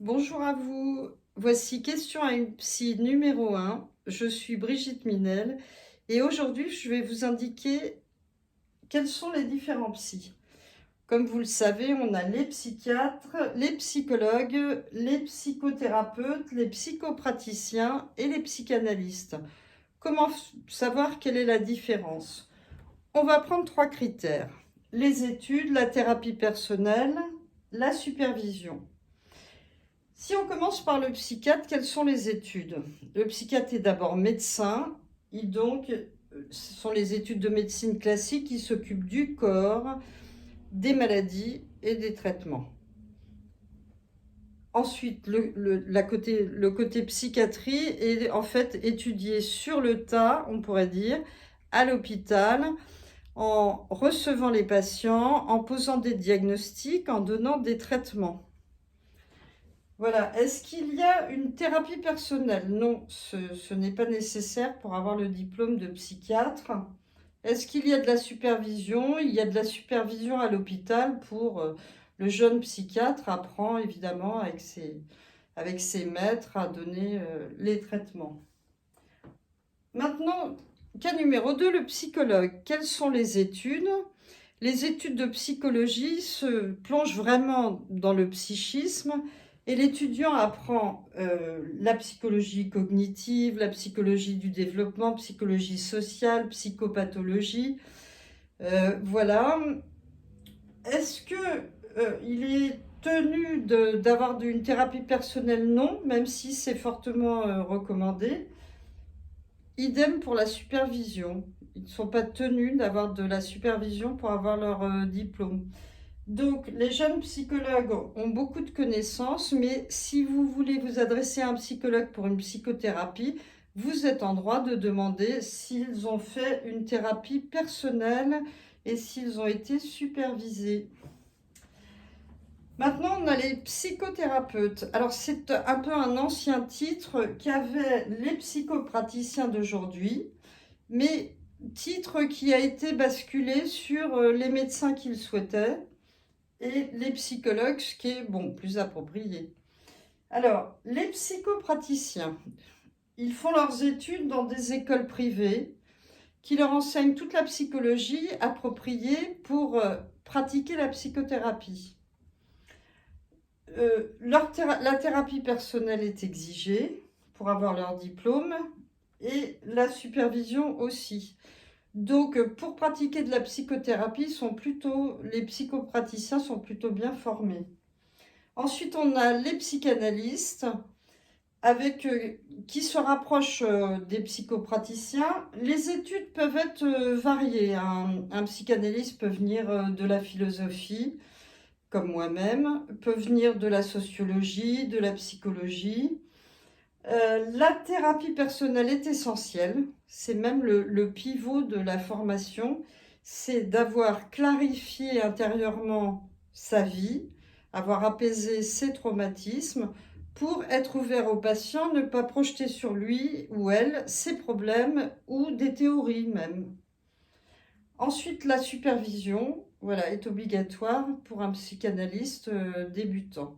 Bonjour à vous. Voici question à une psy numéro 1. Je suis Brigitte Minel et aujourd'hui je vais vous indiquer quels sont les différents psys. Comme vous le savez, on a les psychiatres, les psychologues, les psychothérapeutes, les psychopraticiens et les psychanalystes. Comment savoir quelle est la différence? On va prendre 3 critères. Les études, la thérapie personnelle, la supervision. Si on commence par le psychiatre, quelles sont les études? Le psychiatre est d'abord médecin, et donc ce sont les études de médecine classique qui s'occupent du corps, des maladies et des traitements. Ensuite, le côté psychiatrie est en fait étudié sur le tas, on pourrait dire, à l'hôpital, en recevant les patients, en posant des diagnostics, en donnant des traitements. Voilà. Est-ce qu'il y a une thérapie personnelle? Non, ce n'est pas nécessaire pour avoir le diplôme de psychiatre. Est-ce qu'il y a de la supervision? Il y a de la supervision à l'hôpital pour le jeune psychiatre apprend évidemment avec ses maîtres à donner les traitements. Maintenant, cas numéro 2, le psychologue. Quelles sont les études? Les études de psychologie se plongent vraiment dans le psychisme. Et l'étudiant apprend la psychologie cognitive, la psychologie du développement, psychologie sociale, psychopathologie. Voilà. Est-ce qu'il est tenu d'avoir une thérapie personnelle? Non, même si c'est fortement recommandé. Idem pour la supervision. Ils ne sont pas tenus d'avoir de la supervision pour avoir leur diplôme. Donc, les jeunes psychologues ont beaucoup de connaissances, mais si vous voulez vous adresser à un psychologue pour une psychothérapie, vous êtes en droit de demander s'ils ont fait une thérapie personnelle et s'ils ont été supervisés. Maintenant, on a les psychothérapeutes. Alors, c'est un peu un ancien titre qu'avaient les psychopraticiens d'aujourd'hui, mais titre qui a été basculé sur les médecins qui le souhaitaient et les psychologues, ce qui est plus approprié. Alors, les psychopraticiens, ils font leurs études dans des écoles privées qui leur enseignent toute la psychologie appropriée pour pratiquer la psychothérapie. La thérapie personnelle est exigée pour avoir leur diplôme et la supervision aussi. Donc, pour pratiquer de la psychothérapie, les psychopraticiens sont plutôt bien formés. Ensuite, on a les psychanalystes qui se rapprochent des psychopraticiens. Les études peuvent être variées. Un psychanalyste peut venir de la philosophie, comme moi-même, peut venir de la sociologie, de la psychologie. La thérapie personnelle est essentielle, c'est même le pivot de la formation, c'est d'avoir clarifié intérieurement sa vie, avoir apaisé ses traumatismes pour être ouvert au patient, ne pas projeter sur lui ou elle ses problèmes ou des théories même. Ensuite, la supervision, voilà, est obligatoire pour un psychanalyste débutant.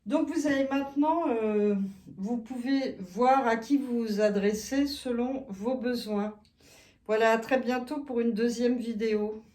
Donc vous avez maintenant, vous pouvez voir à qui vous vous adressez selon vos besoins. Voilà, à très bientôt pour une deuxième vidéo.